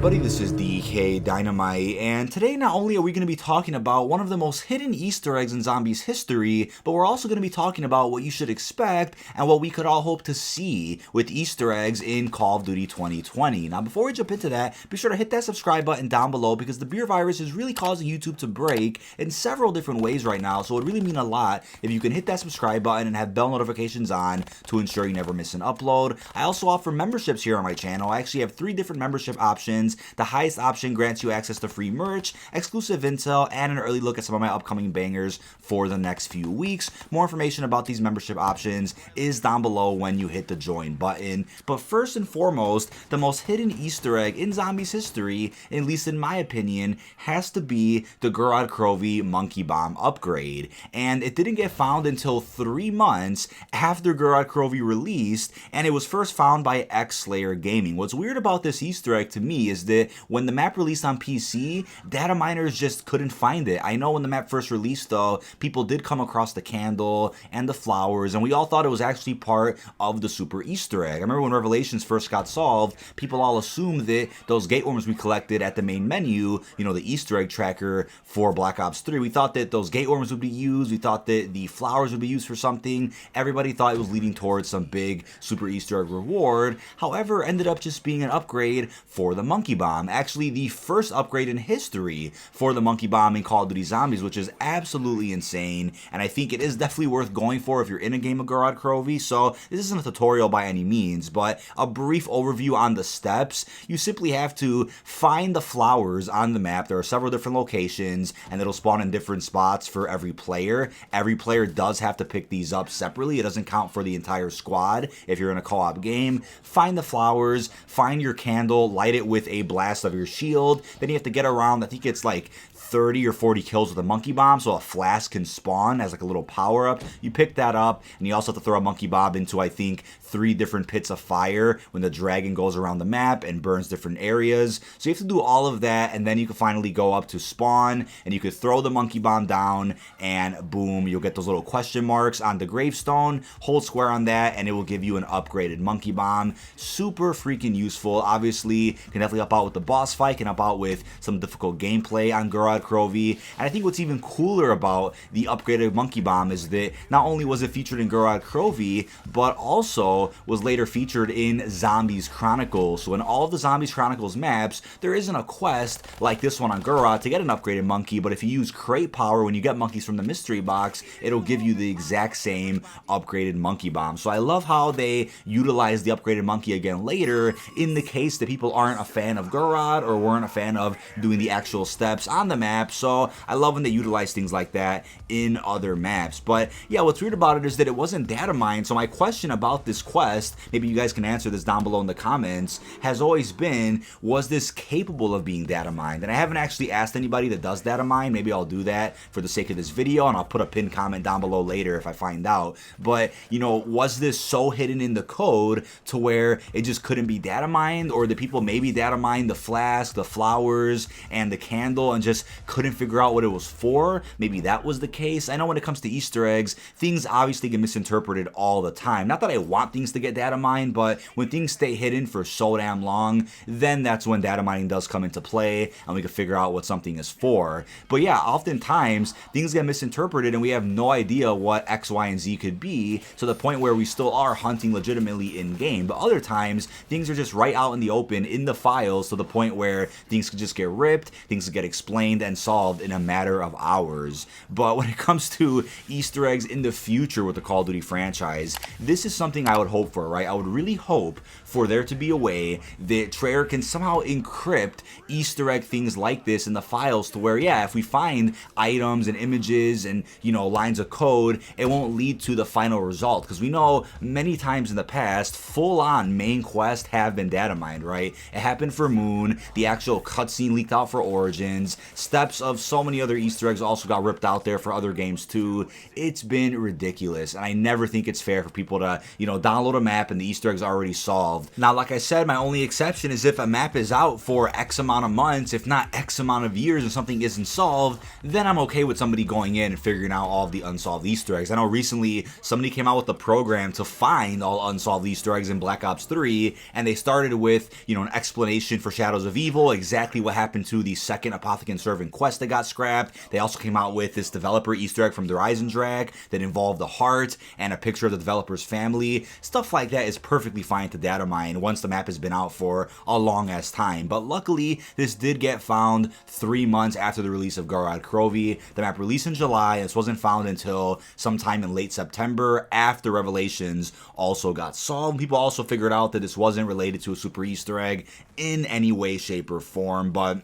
everybody, this is dkdynamite, and today not only are we going to be talking about one of the most hidden Easter eggs in zombies history, but we're also going to be talking about what you should expect and what we could all hope to see with Easter eggs in Call of Duty 2020. Now before we jump into that, be sure to hit that subscribe button down below because the beer virus is really causing YouTube to break in several different ways right now, so it would really mean a lot if you can hit that subscribe button and have bell notifications on to ensure you never miss an upload. I also offer memberships here on my channel. I actually have 3 different membership options. The highest option grants you access to free merch, exclusive intel, and an early look at some of my upcoming bangers for the next few weeks. More information about these membership options is down below when you hit the join button. But first and foremost, the most hidden Easter egg in zombies history, at least in my opinion, has to be the Gorod Krovi Monkey Bomb upgrade. And it didn't get found until 3 months after Gorod Krovi released, and it was first found by X-Slayer Gaming. What's weird about this Easter egg to me is that when the map released on PC, data miners just couldn't find it. I know when the map first released though, people did come across the candle and the flowers, and we all thought it was actually part of the super Easter egg. I remember when Revelations first got solved, people all assumed that those gate worms we collected at the main menu, you know, the Easter egg tracker for Black Ops 3, we thought that those gate worms would be used, we thought that the flowers would be used for something. Everybody thought it was leading towards some big super Easter egg reward. However, ended up just being an upgrade for the Monkey Bomb. Actually, the first upgrade in history for the Monkey Bomb in Call of Duty Zombies, which is absolutely insane, and I think it is definitely worth going for if you're in a game of Gorod Krovi. So this isn't a tutorial by any means, but a brief overview on the steps. You simply have to find the flowers on the map. There are several different locations, and it'll spawn in different spots for every player. Every player does have to pick these up separately. It doesn't count for the entire squad if you're in a co-op game. Find the flowers, find your candle, light it with a blast of your shield. Then you have to get around, I think it's like 30 or 40 kills with a monkey bomb, so a flask can spawn as like a little power up. You pick that up, and you also have to throw a monkey bomb into, I think, 3 different pits of fire when the dragon goes around the map and burns different areas. So you have to do all of that, and then you can finally go up to spawn, and you could throw the monkey bomb down, and boom, you'll get those little question marks on the gravestone. Hold square on that, and it will give you an upgraded monkey bomb. Super freaking useful. Obviously, can definitely help out with the boss fight, can help out with some difficult gameplay on Gorod Krovi. And I think what's even cooler about the upgraded monkey bomb is that not only was it featured in Gorod Krovi, but also was later featured in Zombies Chronicles. So in all of the Zombies Chronicles maps, there isn't a quest like this one on Gorod to get an upgraded monkey, but if you use crate power when you get monkeys from the mystery box, it'll give you the exact same upgraded monkey bomb. So I love how they utilize the upgraded monkey again later in the case that people aren't a fan of Gorod or weren't a fan of doing the actual steps on the map. So I love when they utilize things like that in other maps. But yeah, what's weird about it is that it wasn't data mined. So my question about this quest, maybe you guys can answer this down below in the comments, has always been, was this capable of being data mined? And I haven't actually asked anybody that does data mine. Maybe I'll do that for the sake of this video, and I'll put a pinned comment down below later if I find out. But you know, was this so hidden in the code to where it just couldn't be data mined, or the people maybe data mined the flask, the flowers, and the candle and just couldn't figure out what it was for? Maybe that was the case. I know when it comes to Easter eggs, things obviously get misinterpreted all the time. Not that I want things to get data mined, but when things stay hidden for so damn long, then that's when data mining does come into play and we can figure out what something is for. But yeah, oftentimes things get misinterpreted and we have no idea what X, Y, and Z could be, to the point where we still are hunting legitimately in game. But other times things are just right out in the open in the files, to the point where things could just get ripped, things could get explained and solved in a matter of hours. But when it comes to Easter eggs in the future with the Call of Duty franchise, this is something I would hope for, right? I would really hope for there to be a way that Treyarch can somehow encrypt Easter egg things like this in the files, to where, yeah, if we find items and images and, you know, lines of code, it won't lead to the final result. Because we know many times in the past, full-on main quests have been data mined, right? It happened for Moon, the actual cutscene leaked out for Origins, steps of so many other Easter eggs also got ripped out there for other games too. It's been ridiculous, and I never think it's fair for people to, you know, download a map and the Easter eggs are already solved. Now, like I said, my only exception is if a map is out for X amount of months, if not X amount of years, and something isn't solved, then I'm okay with somebody going in and figuring out all of the unsolved Easter eggs. I know recently somebody came out with a program to find all unsolved Easter eggs in Black Ops 3, and they started with, you know, an explanation for Shadows of Evil Evil, exactly what happened to the second Apothecary Servant quest that got scrapped. They also came out with this developer Easter egg from the Horizon Drag that involved a heart and a picture of the developer's family. Stuff like that is perfectly fine to data mine once the map has been out for a long ass time. But luckily, this did get found 3 months after the release of Garad Krovi. The map released in July, and this wasn't found until sometime in late September after Revelations also got solved. People also figured out that this wasn't related to a super Easter egg in any way, shape, or form, but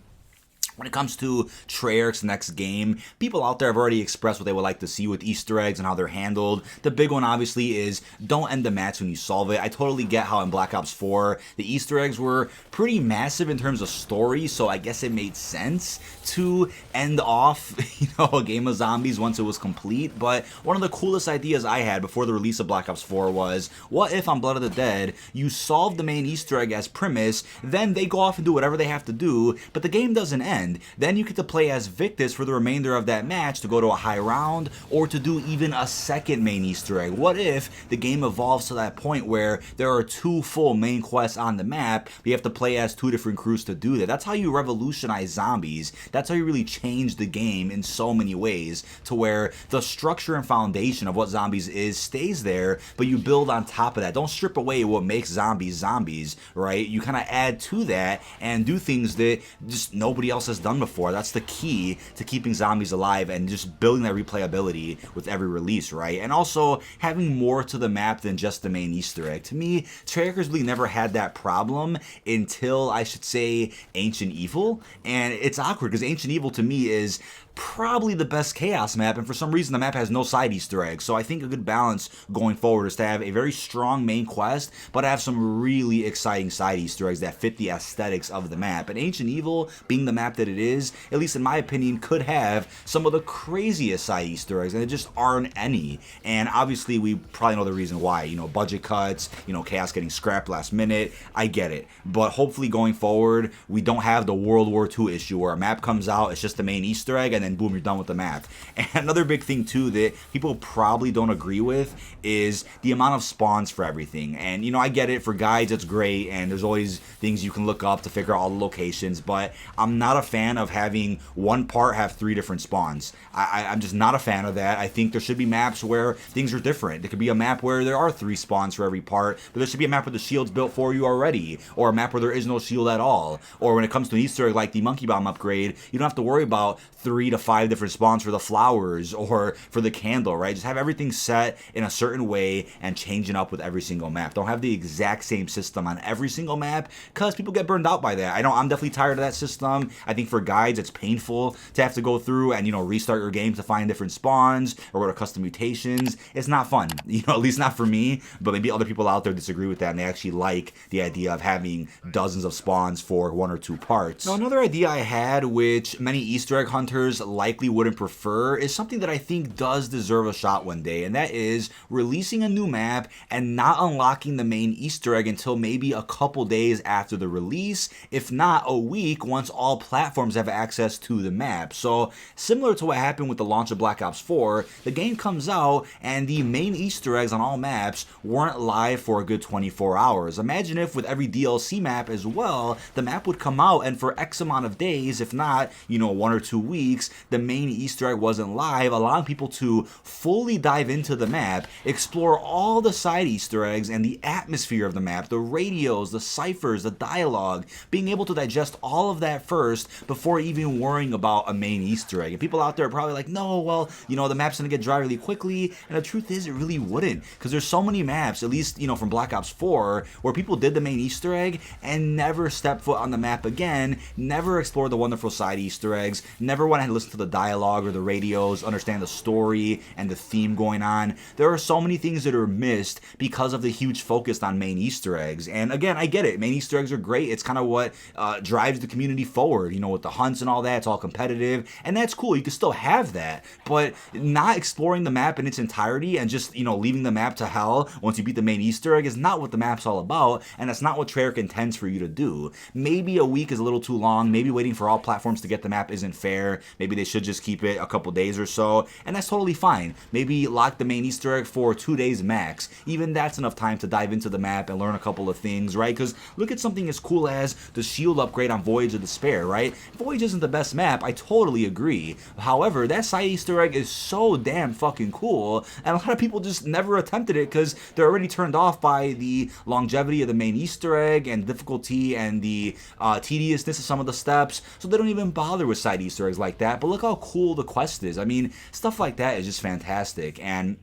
when it comes to Treyarch's next game, people out there have already expressed what they would like to see with Easter eggs and how they're handled. The big one, obviously, is don't end the match when you solve it. I totally get how in Black Ops 4, the Easter eggs were pretty massive in terms of story, so I guess it made sense to end off, a game of zombies once it was complete. But one of the coolest ideas I had before the release of Black Ops 4 was, what if on Blood of the Dead, you solve the main Easter egg as premise, then they go off and do whatever they have to do, but the game doesn't end. Then you get to play as Victus for the remainder of that match to go to a high round or to do even a second main Easter egg. What if the game evolves to that point where there are 2 full main quests on the map, but you have to play as 2 different crews to do that? That's how you revolutionize zombies. That's how you really change the game in so many ways, to where the structure and foundation of what zombies is stays there, but you build on top of that. Don't strip away what makes zombies zombies, right? You kind of add to that and do things that just nobody else has done before. That's the key to keeping zombies alive and just building that replayability with every release, right? And also having more to the map than just the main Easter egg. To me, Treyarch's really never had that problem until, I should say, Ancient Evil. And it's awkward because Ancient Evil to me is probably the best Chaos map, and for some reason the map has no side Easter eggs. So I think a good balance going forward is to have a very strong main quest, but have some really exciting side Easter eggs that fit the aesthetics of the map. And Ancient Evil, being the map that it is, at least in my opinion, could have some of the craziest side Easter eggs, and there just aren't any. And obviously we probably know the reason why, budget cuts, Chaos getting scrapped last minute. I get it, but hopefully going forward we don't have the World War II issue where a map comes out, it's just the main Easter egg, and then boom, you're done with the map. And another big thing too that people probably don't agree with is the amount of spawns for everything. And I get it, for guides it's great, and there's always things you can look up to figure out all the locations, but I'm not a fan of having one part have 3 different spawns. I'm just not a fan of that. I think there should be maps where things are different. There could be a map where there are 3 spawns for every part, but there should be a map where the shield's built for you already, or a map where there is no shield at all. Or when it comes to an Easter egg like the Monkey Bomb upgrade, you don't have to worry about 3 to 5 different spawns for the flowers or for the candle, right? Just have everything set in a certain way and changing up with every single map. Don't have the exact same system on every single map, because people get burned out by that. I'm definitely tired of that system. I think for guides it's painful to have to go through and restart your game to find different spawns or go to custom mutations. It's not fun, at least not for me, but maybe other people out there disagree with that and they actually like the idea of having dozens of spawns for 1 or 2 parts. Now, another idea I had, which many Easter egg hunters likely wouldn't prefer, is something that I think does deserve a shot one day, and that is releasing a new map and not unlocking the main Easter egg until maybe a couple days after the release, if not a week, once all platforms have access to the map. So similar to what happened with the launch of Black Ops 4, the game comes out and the main Easter eggs on all maps weren't live for a good 24 hours. Imagine if with every DLC map as well, the map would come out and for X amount of days, if not, 1 or 2 weeks, the main Easter egg wasn't live, allowing people to fully dive into the map, explore all the side Easter eggs and the atmosphere of the map, the radios, the ciphers, the dialogue, being able to digest all of that first before even worrying about a main Easter egg. And people out there are probably like, no, well, the map's gonna get dry really quickly, and the truth is it really wouldn't, because there's so many maps, at least, from Black Ops 4, where people did the main Easter egg and never stepped foot on the map again, never explored the wonderful side Easter eggs, never went ahead and listened to the dialogue or the radios, understand the story and the theme going on. There are so many things that are missed because of the huge focus on main Easter eggs. And again, I get it. Main Easter eggs are great. It's kind of what drives the community forward. with the hunts and all that. It's all competitive, and that's cool. You can still have that, but not exploring the map in its entirety and just, leaving the map to hell once you beat the main Easter egg is not what the map's all about, and that's not what Treyarch intends for you to do. Maybe a week is a little too long. Maybe waiting for all platforms to get the map isn't fair. Maybe they should just keep it a couple days or so, and that's totally fine. Maybe lock the main Easter egg for 2 days max. Even that's enough time to dive into the map and learn a couple of things, right? Because look at something as cool as the shield upgrade on Voyage of Despair, right? Voyage isn't the best map, I totally agree. However, that side Easter egg is so damn fucking cool, and a lot of people just never attempted it because they're already turned off by the longevity of the main Easter egg and difficulty and the tediousness of some of the steps, so they don't even bother with side Easter eggs like that. But look how cool the quest is. I mean, stuff like that is just fantastic, and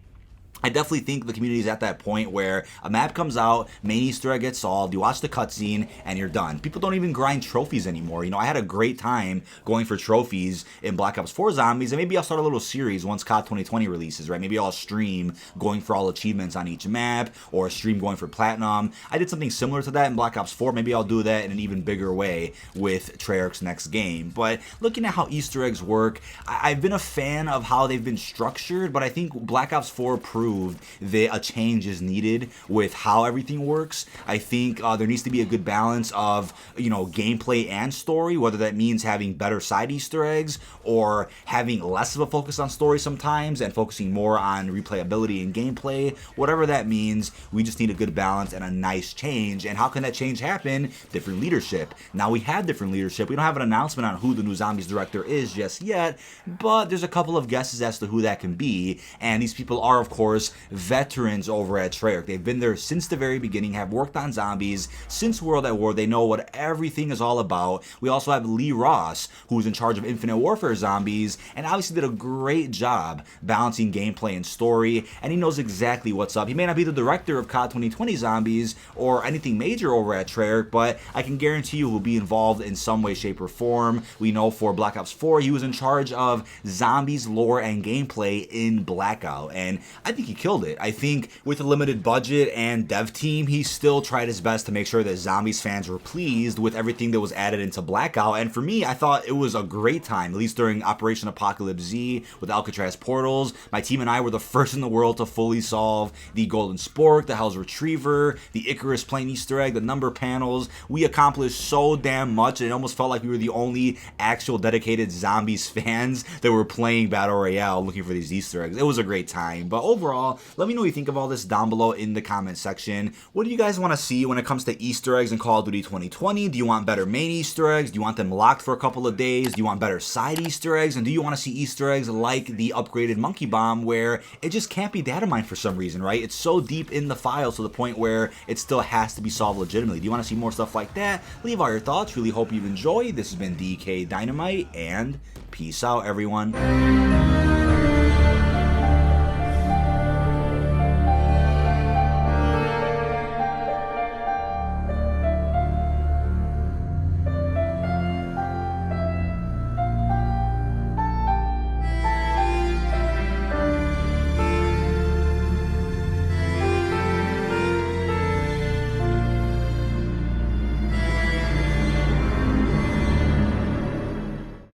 I definitely think the community is at that point where a map comes out, main Easter egg gets solved, you watch the cutscene, and you're done. People don't even grind trophies anymore. I had a great time going for trophies in Black Ops 4 Zombies, and maybe I'll start a little series once COD 2020 releases, right? Maybe I'll stream going for all achievements on each map, or stream going for Platinum. I did something similar to that in Black Ops 4. Maybe I'll do that in an even bigger way with Treyarch's next game. But looking at how Easter eggs work, I've been a fan of how they've been structured, but I think Black Ops 4 proved that a change is needed with how everything works. I think there needs to be a good balance of, gameplay and story, whether that means having better side Easter eggs or having less of a focus on story sometimes and focusing more on replayability and gameplay. Whatever that means, we just need a good balance and a nice change. And how can that change happen? Different leadership. Now we have different leadership. We don't have an announcement on who the new Zombies director is just yet, but there's a couple of guesses as to who that can be. And these people are, of course, veterans over at Treyarch. They've been there since the very beginning, have worked on Zombies since World at War. They know what everything is all about. We also have Lee Ross, who's in charge of Infinite Warfare Zombies, and obviously did a great job balancing gameplay and story, and he knows exactly what's up. He may not be the director of COD 2020 Zombies or anything major over at Treyarch, but I can guarantee you he'll be involved in some way, shape, or form. We know for Black Ops 4, he was in charge of Zombies lore and gameplay in Blackout, and I think he killed it. I think with a limited budget and dev team, he still tried his best to make sure that Zombies fans were pleased with everything that was added into Blackout, and for me, I thought it was a great time, at least during Operation Apocalypse Z with Alcatraz portals. My team and I were the first in the world to fully solve the Golden Spork, the Hell's Retriever, the Icarus plane Easter egg, the number panels. We accomplished so damn much, and it almost felt like we were the only actual dedicated Zombies fans that were playing Battle Royale looking for these Easter eggs. It was a great time, but overall, let me know what you think of all this down below in the comment section. What do you guys want to see when it comes to Easter eggs in Call of Duty 2020? Do you want better main Easter eggs? Do you want them locked for a couple of days? Do you want better side Easter eggs? And do you want to see Easter eggs like the upgraded Monkey Bomb where it just can't be data mined for some reason, right? It's so deep in the files to the point where it still has to be solved legitimately. Do you want to see more stuff like that? Leave all your thoughts. Really hope you've enjoyed. This has been dkdynamite, and peace out, everyone.